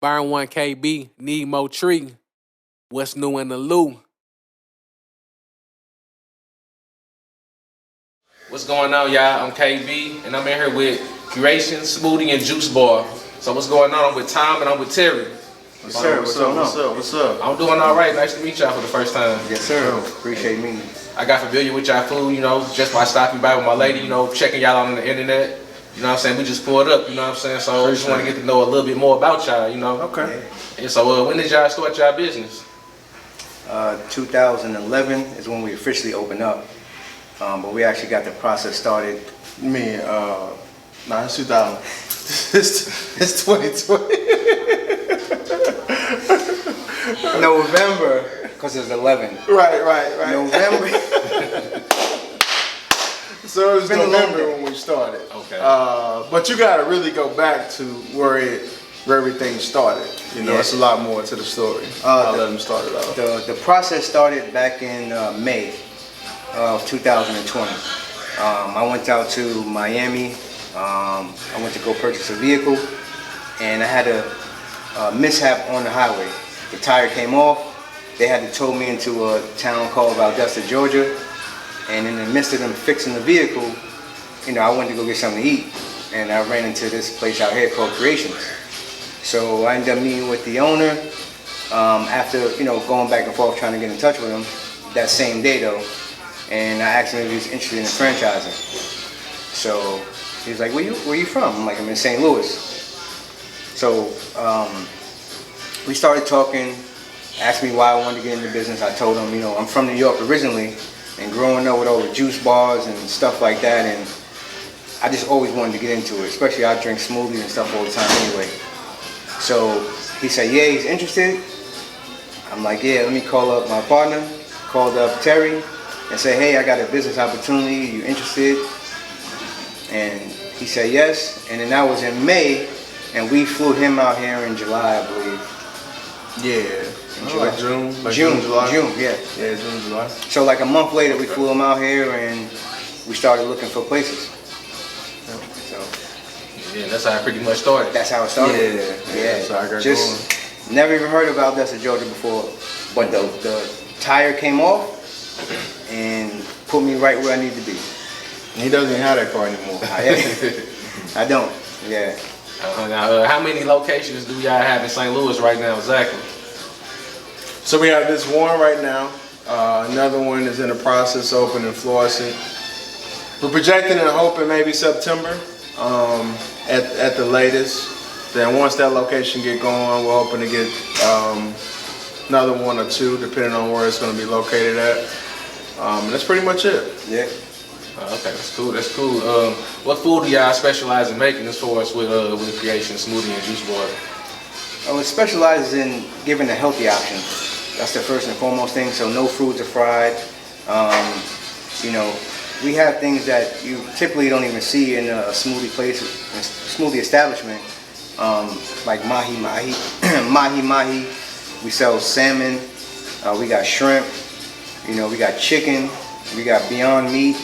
Burn 1 KB, need more tree. What's new in the loo? What's going on, y'all? I'm KB, and I'm in here with Curation, Smoothie, and JuiceBar. So what's going on? I'm with Tom and I'm with Terry. Yes, sir. What's up? I'm doing all right. Nice to meet y'all for the first time. Yes, sir. Appreciate meeting you. I got familiar with y'all food, you know, just by stopping by with my lady, you know, checking y'all on the internet. You know what I'm saying? We just pulled up, you know what I'm saying? So I just want to get to know a little bit more about y'all, you know? Okay. And so when did y'all start y'all business? 2011 is when we officially opened up. But we actually got the process started. It's 2000. It's 2020. November, because it's 11. Right. November. So it was November when we started. Okay. But you gotta really go back to where everything started. You know, it's a lot more to the story. I'll let them start it off. The process started back in May of 2020. I went out to Miami. I went to go purchase a vehicle, and I had a mishap on the highway. The tire came off. They had to tow me into a town called Valdosta, Georgia. And in the midst of them fixing the vehicle, you know, I went to go get something to eat, and I ran into this place out here called Creations. So I ended up meeting with the owner after, you know, going back and forth trying to get in touch with him that same day though, and I asked him if he was interested in franchising. So he was like, where you from? I'm like, I'm in St. Louis. So we started talking, asked me why I wanted to get into business. I told him, you know, I'm from New York originally, and growing up with all the juice bars and stuff like that, and I just always wanted to get into it, especially I drink smoothies and stuff all the time anyway. So he said, yeah, he's interested. I'm like, yeah, let me call up my partner. Called up Terry and said, hey, I got a business opportunity, you interested? And he said yes, and then that was in May, and we flew him out here in July, I believe. Yeah. June, July? June, yeah. Yeah, June, July. So like a month later, we flew him out here, and we started looking for places. So Yeah, that's how it pretty much started. that's how it started. Yeah. So I got Just never even heard about Valdosta, Georgia before, but the tire came off and put me right where I need to be. He doesn't even have that car anymore. I don't, yeah. How many locations do y'all have in St. Louis right now exactly? So we have this one right now. Another one is in the process of opening in Florissant. We're projecting and hoping maybe September at the latest. Then once that location get going, we're hoping to get another one or two, depending on where it's going to be located at. And that's pretty much it. Yeah. Okay, that's cool. That's cool. What food do y'all specialize in making as far as with Creation, Smoothie, and JuiceBar? It specializes in giving a healthy option. That's the first and foremost thing. So no foods are fried. You know, we have things that you typically don't even see in a smoothie place, a smoothie establishment, like mahi. We sell salmon. We got shrimp. You know, we got chicken. We got Beyond Meat.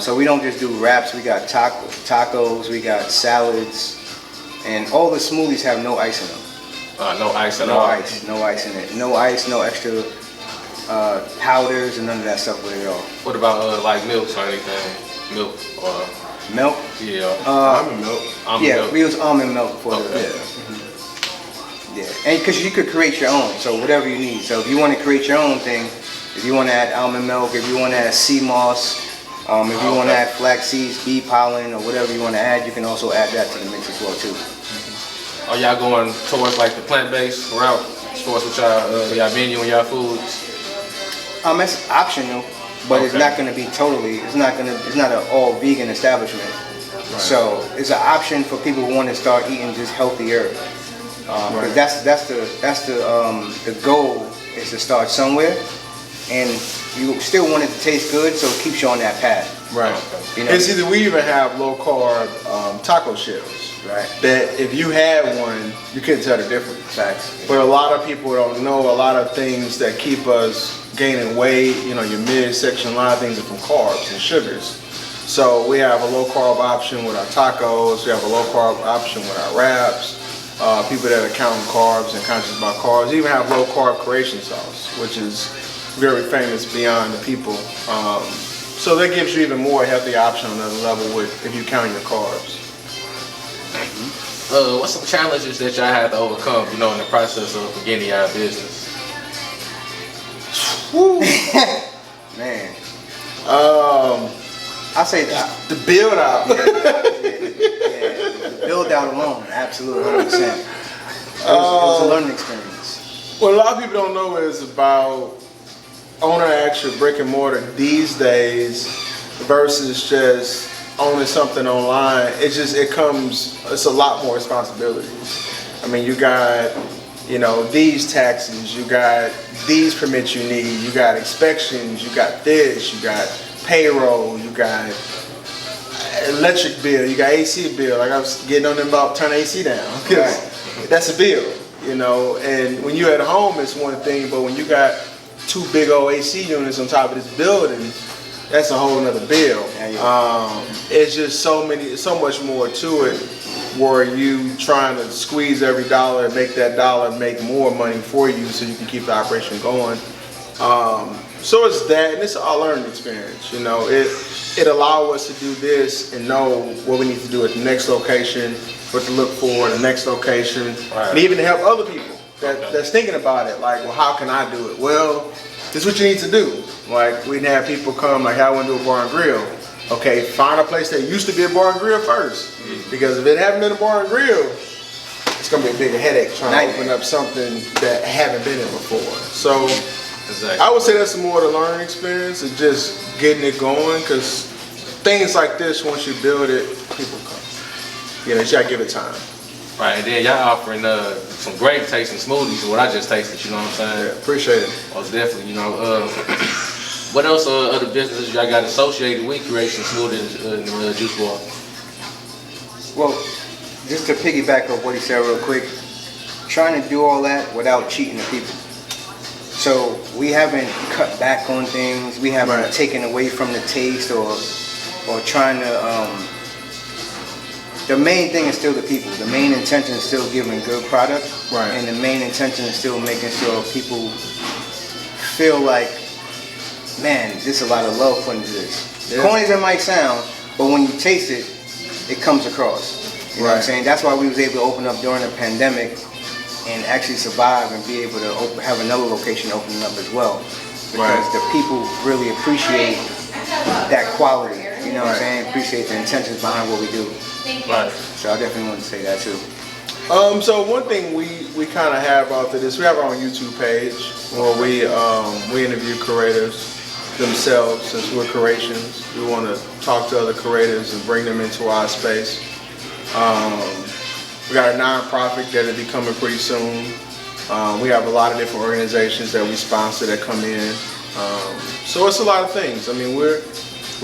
So we don't just do wraps. We got tacos. We got salads, and all the smoothies have no ice in them. No ice at all? No ice in it. No ice, no extra powders, and none of that stuff with it at all. What about like milks or anything? Milk or... Milk? Yeah. Almond milk. Milk. We use almond milk for Yeah, and because you could create your own, so whatever you need. So if you want to create your own thing, if you want to add almond milk, if you want to add sea moss, if you want to add flax seeds, bee pollen, or whatever you want to add, you can also add that to the mix as well too. Are y'all going towards like the plant-based route as far as with y'all menu and y'all foods? It's optional, but it's not going to be totally. It's not an all vegan establishment. Right. So it's an option for people who want to start eating just healthier. Because that's the goal is to start somewhere, and you still want it to taste good, so it keeps you on that path. Right. You know? It's either we even have low carb taco shells. Right. That if you had one, you couldn't tell the difference. Facts. But a lot of people don't know a lot of things that keep us gaining weight. You know, your midsection, a lot of things are from carbs and sugars. So we have a low carb option with our tacos. We have a low carb option with our wraps. people that are counting carbs and conscious about carbs. We even have low carb creation sauce, which is very famous beyond the people. So that gives you even more healthy option on another level if you count your carbs. What's some challenges that y'all had to overcome, in the process of beginning y'all business? Woo. Man. I say that. The build out. Yeah, the build out alone, absolutely, 100%. It was a learning experience. What a lot of people don't know is about owning an actual brick and mortar these days versus just owning something online. It's a lot more responsibilities. I mean, you got, these taxes, you got these permits you need, you got inspections, you got this, you got payroll, you got electric bill, you got AC bill. Like I was getting on them about turn AC down, because that's a bill, and when you're at home it's one thing, but when you got 2 big old AC units on top of this building, that's a whole nother bill. It's just so much more to it, where you trying to squeeze every dollar and make that dollar make more money for you so you can keep the operation going. So it's that, and it's a learning experience. It allows us to do this and know what we need to do at the next location, what to look for at the next location, and even to help other people that's thinking about it. Like, well, how can I do it? Well, this is what you need to do. Like, we have people come like, I want to do a bar and grill. Okay, find a place that used to be a bar and grill first, because if it hadn't been a bar and grill, it's gonna be a bigger headache trying to open up something that haven't been in before. So. Exactly. I would say that's more the learning experience of just getting it going, because things like this, once you build it, people come. You gotta give it time. Right, and then y'all offering some great tasting smoothies, what I just tasted, you know what I'm saying? Yeah, appreciate it. Most definitely, What else other businesses y'all got associated with creation smoothies in JuiceBar? Well, just to piggyback off what he said real quick, trying to do all that without cheating the people. So we haven't cut back on things. We haven't taken away from the taste or trying to. The main thing is still the people. The main intention is still giving good product, and the main intention is still making sure people feel like, man, there's a lot of love put into this. Corny as it might sound, but when you taste it, it comes across. You know what I'm saying? That's why we was able to open up during the pandemic and actually survive and be able to have another location opening up as well, because the people really appreciate that quality. You know what I'm saying? Appreciate the intentions behind what we do. Right. So I definitely want to say that too. So one thing we kind of have after this, we have our own YouTube page where we interview creators themselves. Since we're creations, we want to talk to other creators and bring them into our space. We got a nonprofit that'll be coming pretty soon. We have a lot of different organizations that we sponsor that come in. So it's a lot of things. I mean, we're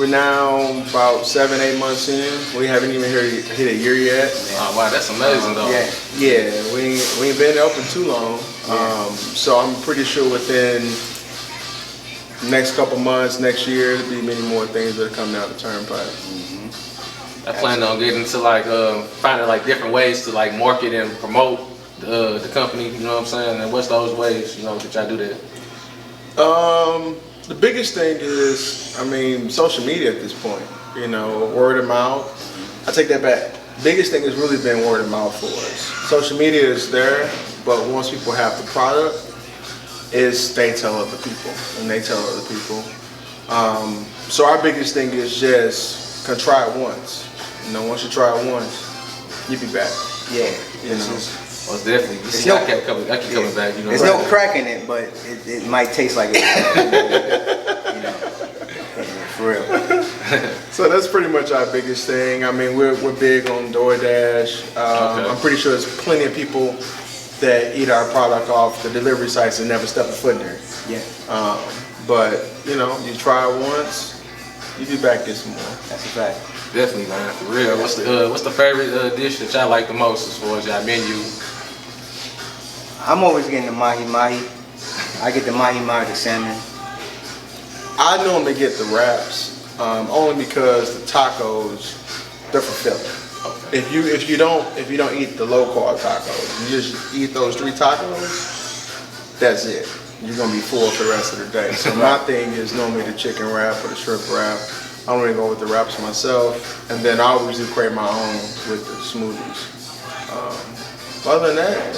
now about 7-8 months in. We haven't even hit a year yet. Oh, wow, that's amazing though. Yeah, we ain't been open too long. So I'm pretty sure within the next couple months, next year, there'll be many more things that are coming down the turnpike. I plan on getting to finding different ways to market and promote the company. You know what I'm saying? And what's those ways that y'all do that? The biggest thing is, social media at this point. Word of mouth. I take that back. Biggest thing has really been word of mouth for us. Social media is there, but once people have the product, they tell other people, and they tell other people. So our biggest thing is just try it once. Once you try it once, you be back. Yeah. Most definitely. You see, I keep coming back. There's no crack in it, but it might taste like it. For real. So that's pretty much our biggest thing. We're big on DoorDash. I'm pretty sure there's plenty of people that eat our product off the delivery sites and never step a foot in there. Yeah. But you try it once, you be back get some more. That's a fact. Definitely, man. For real. What's the favorite dish that y'all like the most as far as y'all menu? I'm always getting the mahi-mahi. I get the mahi-mahi, the salmon. I normally get the wraps, only because the tacos, they're fulfilling. Okay. if you don't eat the low carb tacos, you just eat those 3 tacos, that's it. You're gonna be full for the rest of the day. So my thing is normally the chicken wrap or the shrimp wrap. I don't really go with the wraps myself, and then I always do create my own with the smoothies. Other than that,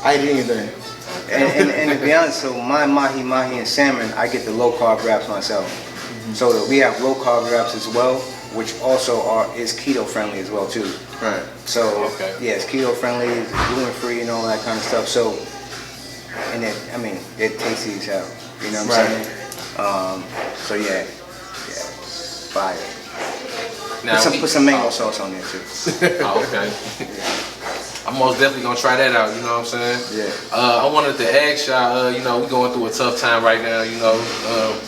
I eat anything. And to be honest, so my mahi and salmon, I get the low carb wraps myself. So we have low carb wraps as well, which also is keto friendly as well too. Right. So yeah, it's keto friendly, it's gluten free and all that kind of stuff. So, and they're tasty as hell. You know what I'm saying? So yeah, fire. Now Put some mango sauce on there too. Oh, okay. I'm most definitely gonna try that out, you know what I'm saying? Yeah. I wanted to ask y'all, you know, we're going through a tough time right now, you know,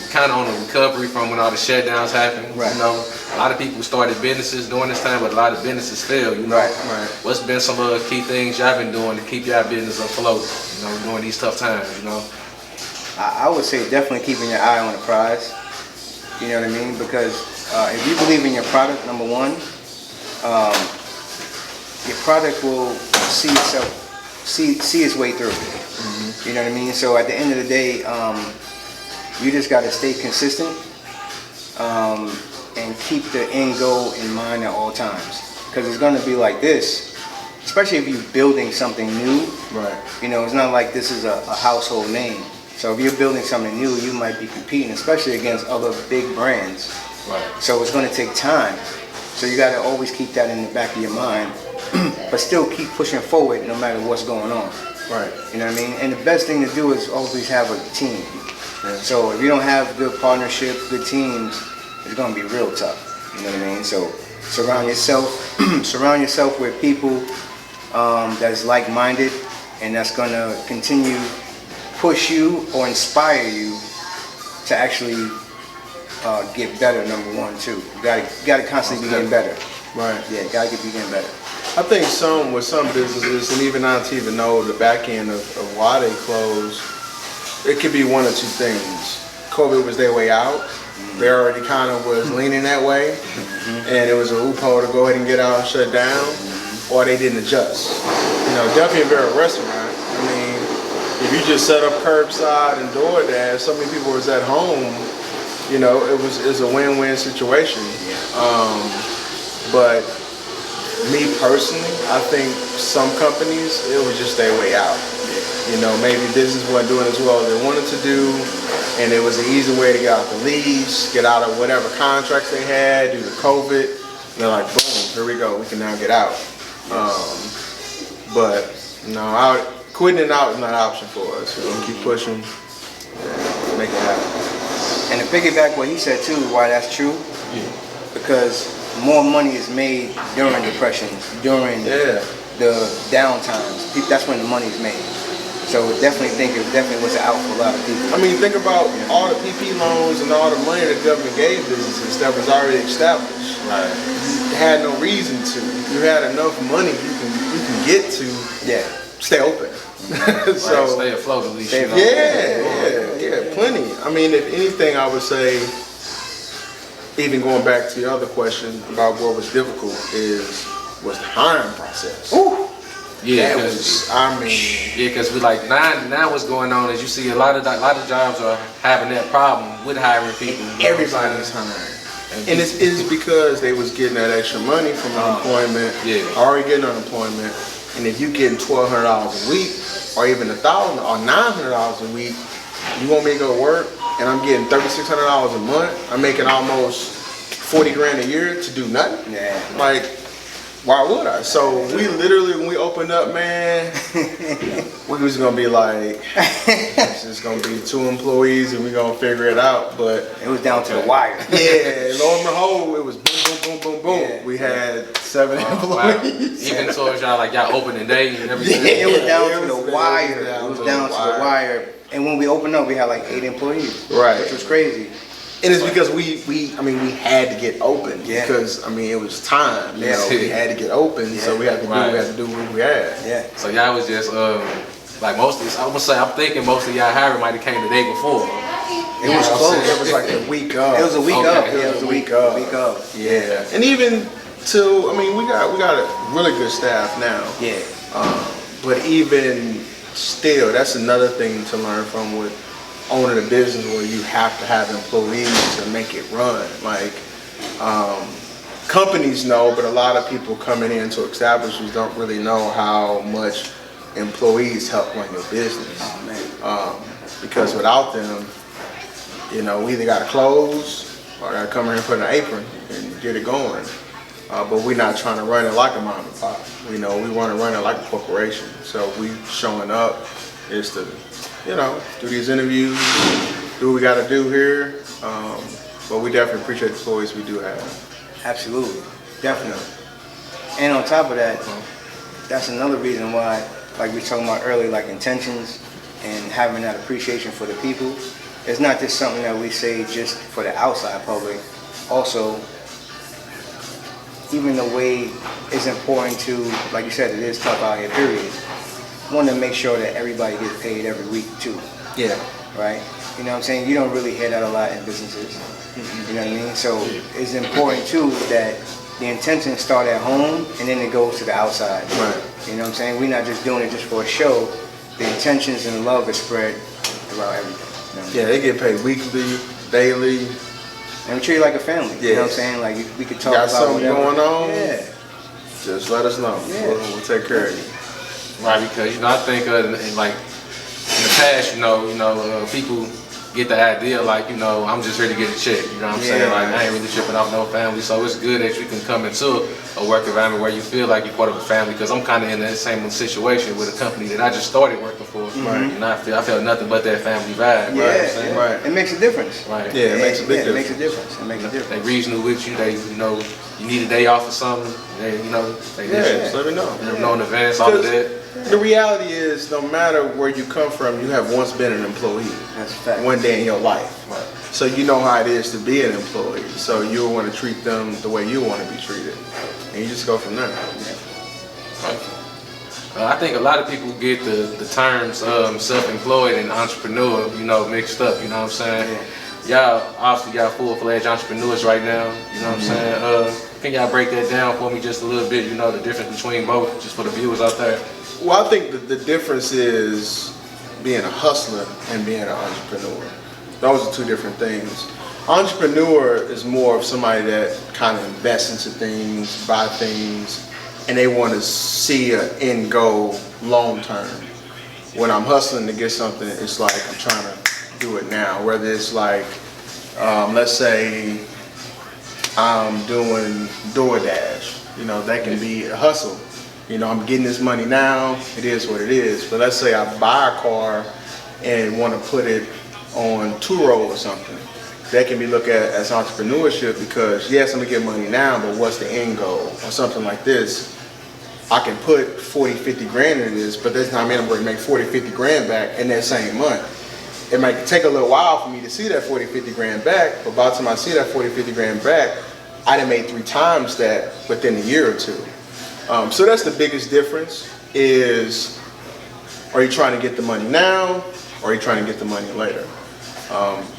kind of on the recovery from when all the shutdowns happened. Right. You know, a lot of people started businesses during this time, but a lot of businesses failed, you know. Right. What's been some key things y'all been doing to keep y'all business afloat, you know, during these tough times, you know? I would say definitely keeping your eye on the prize. You know what I mean? Because if you believe in your product, number one, your product will see its way through. You know what I mean? So at the end of the day, you just got to stay consistent and keep the end goal in mind at all times. Because it's going to be like this, especially if you're building something new. Right. You know, it's not like this is a household name. So if you're building something new, you might be competing, especially against other big brands. Right. So it's going to take time. So you got to always keep that in the back of your mind, but still keep pushing forward no matter what's going on. Right. You know what I mean? And the best thing to do is always have a team. Yeah. So if you don't have good partnership, good teams, it's going to be real tough. You know what I mean? So surround yourself with people that's like-minded and that's going to continue push you or inspire you to actually get better. Number one, too. You gotta constantly be getting better. Right. Yeah, gotta be getting better. I think with some businesses, and even not to even know the back end of why they closed, it could be one or two things. COVID was their way out. They already kind of was leaning that way, and it was a loophole to go ahead and get out and shut down, or they didn't adjust. You know, definitely if you're a restaurant, I mean, if you just set up curbside and DoorDash, so many people was at home, you know, it was a win-win situation. But me personally, I think some companies, it was just their way out. You know, maybe business wasn't doing as well as they wanted to do, and it was an easy way to get out the lease, get out of whatever contracts they had due to COVID. And they're like, boom, here we go, we can now get out. But no, quitting it out is not an option for us. We're gonna keep pushing, make it happen. And to piggyback what he said too, why that's true, because more money is made during depressions, during the downtimes. That's when the money's made. So it definitely was out for a lot of people. I mean, think about all the PP loans and all the money the government gave businesses that was already established. Right. You had no reason to. You had enough money you can get to stay open. So stay afloat at least. Yeah, plenty. I mean, if anything, I would say, even going back to the other question about what was difficult was the hiring process. Ooh. Yeah, because we like now what's going on is you see a lot of jobs are having that problem with hiring people. Everybody's hiring. And it's because they was getting that extra money from unemployment, already getting unemployment. And if you getting $1,200 a week, or even $1,000 or $900 a week, you want me to go to work, and I'm getting $3,600 a month. I'm making almost 40 grand a year to do nothing. Yeah. Like, why would I? So we literally, when we opened up, man, we was gonna be like, it's just gonna be 2 employees, and we gonna figure it out. But it was down to the wire. Yeah, lo and behold, it was boom, boom, boom, boom, boom. Yeah. We had 7 employees. Wow. Even towards y'all, like y'all opening day and everything. It was down to the wire. It was down to the wire. And when we opened up, we had like 8 employees. Right. Which was crazy. And it's because we had to get open because it was time. You know, we had to get open, so we had to do what we had. Yeah. So y'all was just like I'm thinking most of y'all hiring might have came the day before. It was close. It was like the week of. It was a week of. Yeah, it was a week of. Week of. Yeah. And even to, I mean, we got a really good staff now. Yeah. But even still, that's another thing to learn from with owning a business where you have to have employees to make it run. Like, companies know, but a lot of people coming into establishments don't really know how much employees help run your business. Oh, man. Because without them, you know, we either got to close or I got to come here and put an apron and get it going. But we're not trying to run it like a mom and pop. We know we want to run it like a corporation. So we showing up is to, you know, do these interviews, do what we got to do here. But we definitely appreciate the employees we do have. Absolutely, definitely. And on top of that, that's another reason why, like we were talking about earlier, like intentions and having that appreciation for the people. It's not just something that we say just for the outside public. Also, even the way it's important to, like you said, it is tough out here, period. Want to make sure that everybody gets paid every week too. Yeah. Right? You know what I'm saying? You don't really hear that a lot in businesses. You know what I mean? So it's important too that the intentions start at home and then it goes to the outside. Right. You know what I'm saying? We're not just doing it just for a show. The intentions and the love is spread throughout everything. You know what I mean? Yeah, they get paid weekly, daily. And we treat it like a family. Yeah. You know what I'm saying? Like we could talk Got about something whatever. going on? Yeah. Just let us know. Yeah. We'll take care of you. Right, because I think like in the past, people get the idea like, I'm just here to get a check. You know what I'm saying? Like I ain't really tripping off no family. So it's good that you can come into a work environment where you feel like you're part of a family. Because I'm kind of in that same situation with a company that I just started working for. Right. And I felt nothing but that family vibe. Yeah, right? Yeah. Right. It makes a difference. Right. Yeah, it makes a big It difference. makes a difference. It makes a difference. They reasonable with you. They, you need a day off or something. They, they Just let me know. let them know in advance, all of that. The reality is, no matter where you come from, you have once been an employee. That's a fact. One day in your life. Right. So you know how it is to be an employee. So you want to treat them the way you want to be treated. And you just go from there. I think a lot of people get the terms self-employed and entrepreneur, mixed up. You know what I'm saying? Y'all full-fledged entrepreneurs right now. You know what I'm saying? Can y'all break that down for me just a little bit? The difference between both, just for the viewers out there. Well, I think the difference is being a hustler and being an entrepreneur. Those are two different things. Entrepreneur is more of somebody that kind of invests into things, buy things, and they want to see an end goal long term. When I'm hustling to get something, it's like I'm trying to do it now. Whether it's like, let's say I'm doing DoorDash, that can be a hustle. I'm getting this money now, it is what it is. But let's say I buy a car and want to put it on two-roll or something. That can be looked at as entrepreneurship because, yes, I'm going to get money now, but what's the end goal? Or something like this. I can put 40, 50 grand into this, but that's not mean I'm going to make 40, 50 grand back in that same month. It might take a little while for me to see that 40, 50 grand back, but by the time I see that 40, 50 grand back, I done made 3 times that within a year or two. So that's the biggest difference is, are you trying to get the money now or are you trying to get the money later?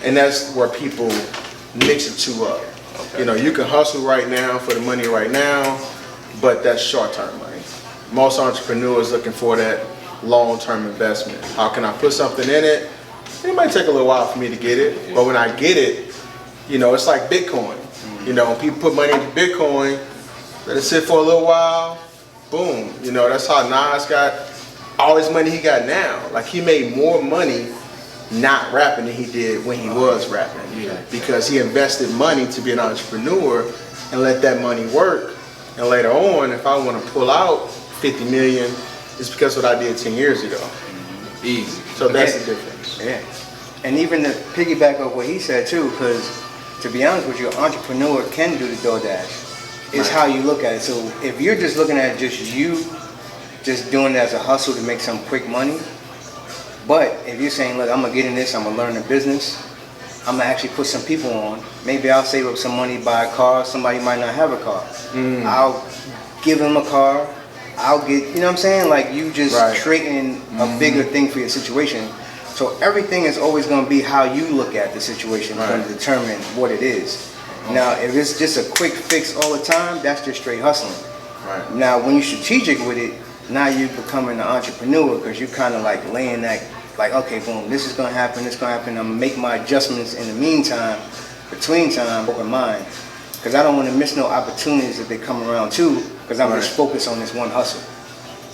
And that's where people mix the two up. Okay. You can hustle right now for the money right now, but that's short-term money. Most entrepreneurs looking for that long-term investment. How can I put something in it? It might take a little while for me to get it, but when I get it, it's like Bitcoin. When people put money into Bitcoin, let it sit for a little while, boom. That's how Nas got all his money he got now. Like he made more money not rapping than he did when he was rapping. Because he invested money to be an entrepreneur and let that money work. And later on, if I want to pull out 50 million, it's because of what I did 10 years ago. Easy. So that's the difference. Yeah. And even to piggyback off what he said too, because to be honest with you, an entrepreneur can do the DoorDash. It's how you look at it. So if you're just looking at just doing it as a hustle to make some quick money, but if you're saying, look, I'm going to get in this, I'm going to learn the business, I'm going to actually put some people on, maybe I'll save up some money, buy a car, somebody might not have a car. I'll give them a car, I'll get, you know what I'm saying? Like you just creating a bigger thing for your situation. So everything is always going to be how you look at the situation going to determine what it is. Now, if it's just a quick fix all the time, that's just straight hustling. Right. Now, when you're strategic with it, now you're becoming an entrepreneur because you're kind of like laying that, like, okay, boom, this is gonna happen, this is gonna happen. I'm gonna make my adjustments in the meantime, between time, open mind, because I don't want to miss no opportunities if they come around too, because I'm just focused on this one hustle.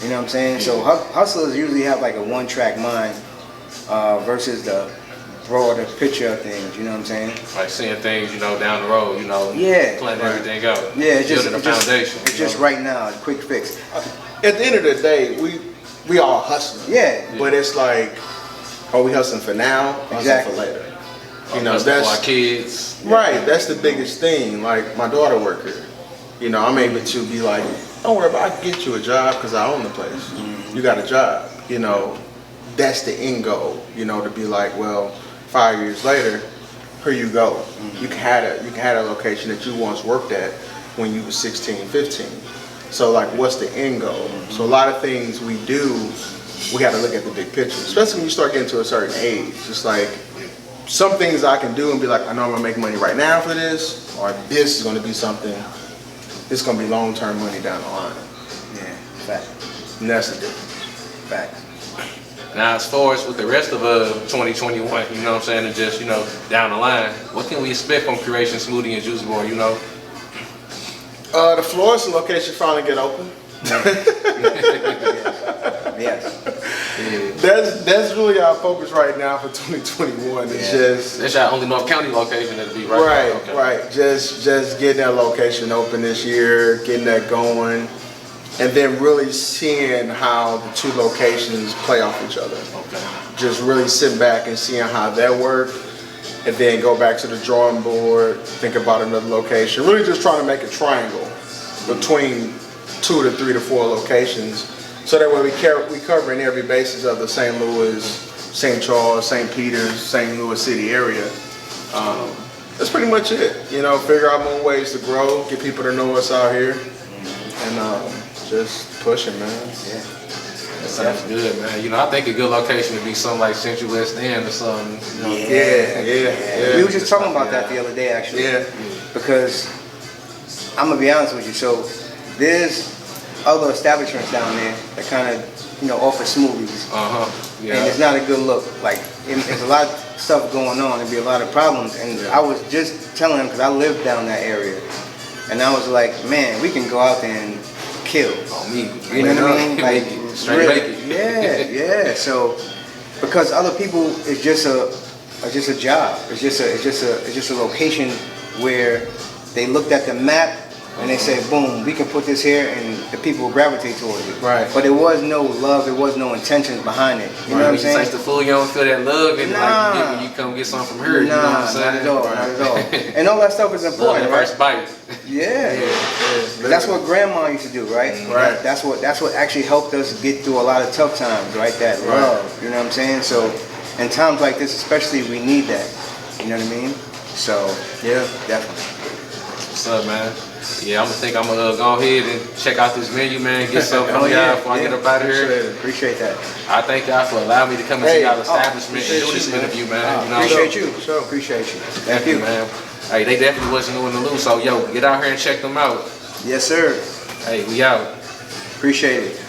You know what I'm saying? So hustlers usually have like a one-track mind versus the broader picture of things. You know what I'm saying? Like seeing things, you know, down the road, you know, planning everything out. Yeah, it's building a foundation. It's just right now, a quick fix. At the end of the day, we all hustling. Yeah. But it's like, are we hustling for now? Or hustling for later? You know, that's for our kids. Right. That's the biggest thing. Like my daughter work here. You know, I'm able to be like, don't worry about it, I can get you a job because I own the place. Mm-hmm. You got a job. You know, that's the end goal. You know, to be like, well, 5 years later, here you go. Mm-hmm. You can have a location that you once worked at when you was 16, 15. So like, what's the end goal? Mm-hmm. So a lot of things we do, we got to look at the big picture, especially when you start getting to a certain age. It's like, some things I can do and be like, I know I'm gonna make money right now for this, or this is gonna be something, this is gonna be long-term money down the line. Yeah, fact. And that's the difference. Fact. Now, as far as with the rest of 2021, you know what I'm saying, and just, you know, down the line, what can we expect from Creation Smoothie and JuiceBar, you know? The Florissant location finally get open. Yes. That's really our focus right now for 2021. It's just That's our only North County location that'll be right. Right, right. Just getting that location open this year, getting that going, and then really seeing how the two locations play off each other. Okay. Just really sitting back and seeing how that worked, and then go back to the drawing board, think about another location. Really just trying to make a triangle between 2 to 3 to 4 locations, so that way we covering every basis of the St. Louis, St. Charles, St. Peters, St. Louis City area. That's pretty much it. You know, figure out more ways to grow, get people to know us out here, and just pushing, man. Yeah. That sounds good, man. You know, I think a good location would be something like Central West End or something. You know? Yeah. We were just talking about that the other day, actually. Yeah. Because I'm gonna be honest with you. So there's other establishments down there that kind of, you know, offer smoothies. Yeah. And it's not a good look. Like, there's a lot of stuff going on. There'd be a lot of problems. And I was just telling them, because I live down that area, and I was like, man, we can go out there and kill. On me. You know what I mean? Like, straight really, yeah. So, because other people, it's just a job. It's just a location where they looked at the map and they said, boom, we can put this here, and the people will gravitate towards it. Right. But there was no love, there was no intentions behind it. You know what I'm saying? You taste the food, you don't feel that love in it like you get when you come get something from her. You know what I'm saying? Not at all. And all that stuff is important, Love at first bite. Yeah. That's what grandma used to do, right? Right. That's what actually helped us get through a lot of tough times, right? That love. You know what I'm saying? So in times like this especially, we need that. You know what I mean? So yeah, definitely. What's up, man? Yeah, I'm gonna go ahead and check out this menu, man. Get something from y'all before I get up out of here. Appreciate that. I thank y'all for allowing me to come and see y'all establishment and do this interview, man. You know, Appreciate you. Appreciate you. Thank you, man. Hey, they definitely wasn't new in the loop, so yo, get out here and check them out. Yes, sir. Hey, we out. Appreciate it.